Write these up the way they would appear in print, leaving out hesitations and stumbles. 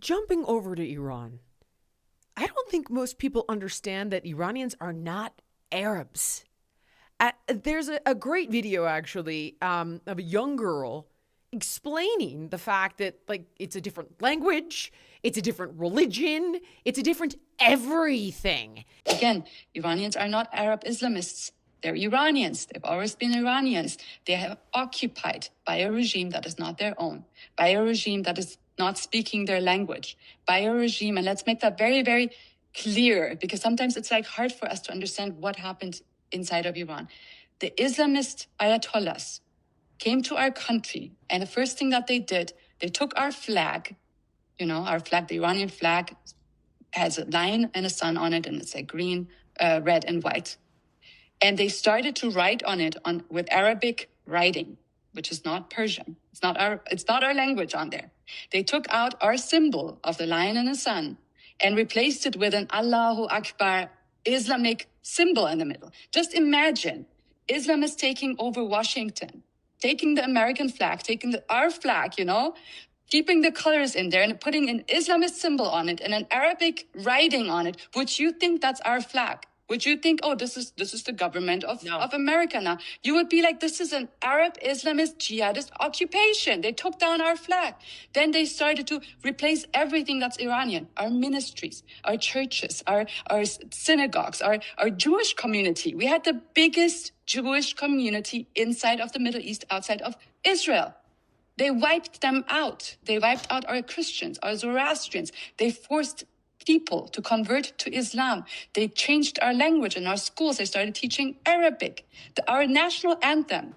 Jumping over to Iran, I don't think most people understand that Iranians are not Arabs. There's a great video, actually, of a young girl explaining the fact that, like, it's a different language, it's a different religion, it's a different everything. Again, Iranians are not Arab Islamists. They're Iranians. They've always been Iranians. They have occupied by a regime that is not their own, by a regime that is not speaking their language, by a regime, and let's make that very, very clear, because sometimes it's like hard for us to understand what happened inside of Iran. The Islamist Ayatollahs came to our country, and the first thing that they did, they took our flag, our flag, the Iranian flag, has a lion and a sun on it, and it's like green, red, and white. And they started to write on it with Arabic writing, which is not Persian. It's not our language on there. They took out our symbol of the lion and the sun and replaced it with an Allahu Akbar Islamic symbol in the middle. Just imagine Islam is taking over Washington, taking the American flag, taking our flag, keeping the colors in there and putting an Islamist symbol on it and an Arabic writing on it. Would you think that's our flag? Would you think, oh, this is the government of America now? You would be like, this is an Arab Islamist jihadist occupation. They took down our flag. Then they started to replace everything that's Iranian, our ministries, our churches, our synagogues, our Jewish community. We had the biggest Jewish community inside of the Middle East, outside of Israel. They wiped them out. They wiped out our Christians, our Zoroastrians. They forced people to convert to Islam. They changed our language in our schools. They started teaching Arabic. Our national anthem,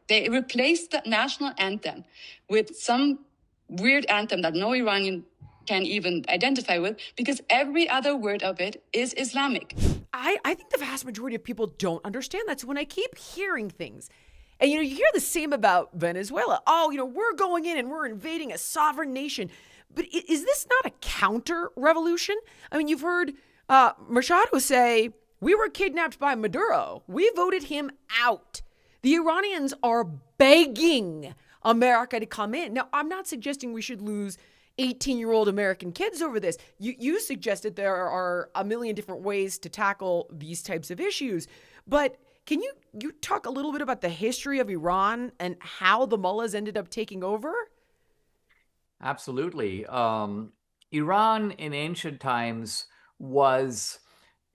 they replaced the national anthem with some weird anthem that no Iranian can even identify with, because every other word of it is Islamic. I think the vast majority of people don't understand that. So when I keep hearing things, and you hear the same about Venezuela. Oh, we're going in and we're invading a sovereign nation. But is this not a counter-revolution? I mean, you've heard Machado say, we were kidnapped by Maduro. We voted him out. The Iranians are begging America to come in. Now, I'm not suggesting we should lose 18-year-old American kids over this. You suggested there are a million different ways to tackle these types of issues. But can you talk a little bit about the history of Iran and how the mullahs ended up taking over? Absolutely. Iran in ancient times was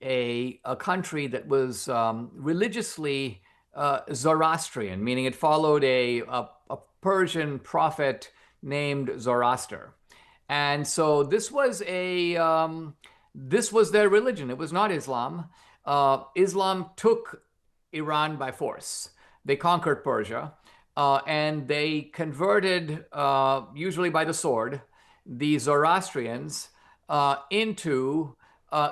a country that was religiously Zoroastrian, meaning it followed a Persian prophet named Zoroaster. And so this was their religion. It was not Islam. Islam took Iran by force. They conquered Persia. And they converted, usually by the sword, the Zoroastrians into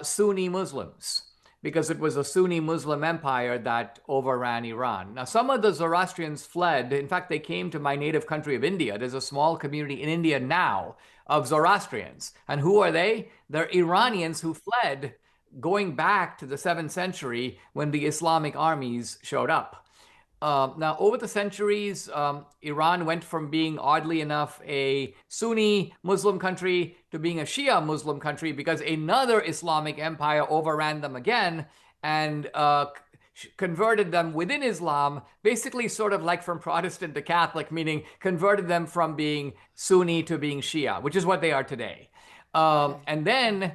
Sunni Muslims, because it was a Sunni Muslim empire that overran Iran. Now, some of the Zoroastrians fled. In fact, they came to my native country of India. There's a small community in India now of Zoroastrians. And who are they? They're Iranians who fled going back to the 7th century when the Islamic armies showed up. Now, over the centuries, Iran went from being, oddly enough, a Sunni Muslim country to being a Shia Muslim country because another Islamic empire overran them again and converted them within Islam, basically sort of like from Protestant to Catholic, meaning converted them from being Sunni to being Shia, which is what they are today. And then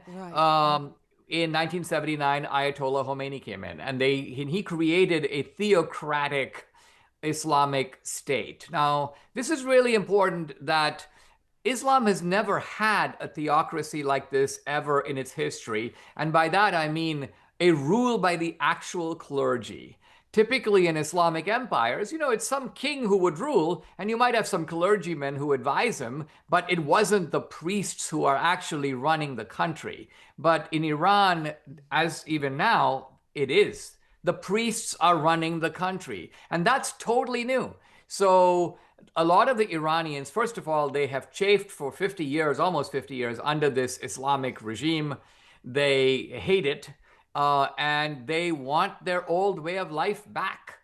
in 1979, Ayatollah Khomeini came in, and he created a theocratic Islamic state. Now, this is really important that Islam has never had a theocracy like this ever in its history. And by that, I mean a rule by the actual clergy. Typically in Islamic empires, it's some king who would rule, and you might have some clergymen who advise him, but it wasn't the priests who are actually running the country. But in Iran, as even now, it is. The priests are running the country, and that's totally new. So a lot of the Iranians, first of all, they have chafed for 50 years, almost 50 years, under this Islamic regime. They hate it. And they want their old way of life back.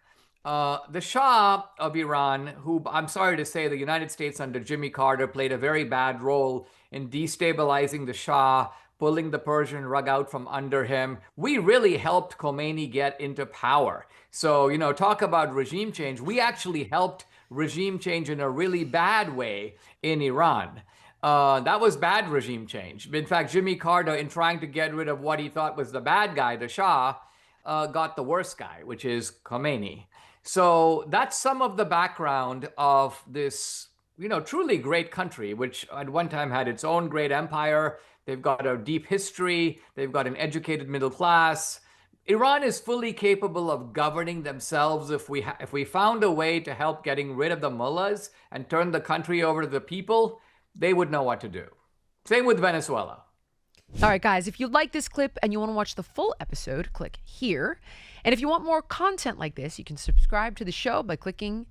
The Shah of Iran, who I'm sorry to say, the United States under Jimmy Carter played a very bad role in destabilizing the Shah, pulling the Persian rug out from under him. We really helped Khomeini get into power. So, talk about regime change. We actually helped regime change in a really bad way in Iran. That was bad regime change. In fact, Jimmy Carter, in trying to get rid of what he thought was the bad guy, the Shah, got the worst guy, which is Khomeini. So that's some of the background of this, truly great country, which at one time had its own great empire. They've got a deep history. They've got an educated middle class. Iran is fully capable of governing themselves if we found a way to help getting rid of the mullahs and turn the country over to the people. They would know what to do. Same with Venezuela. All right, guys, if you like this clip and you want to watch the full episode, click here. And if you want more content like this, you can subscribe to the show by clicking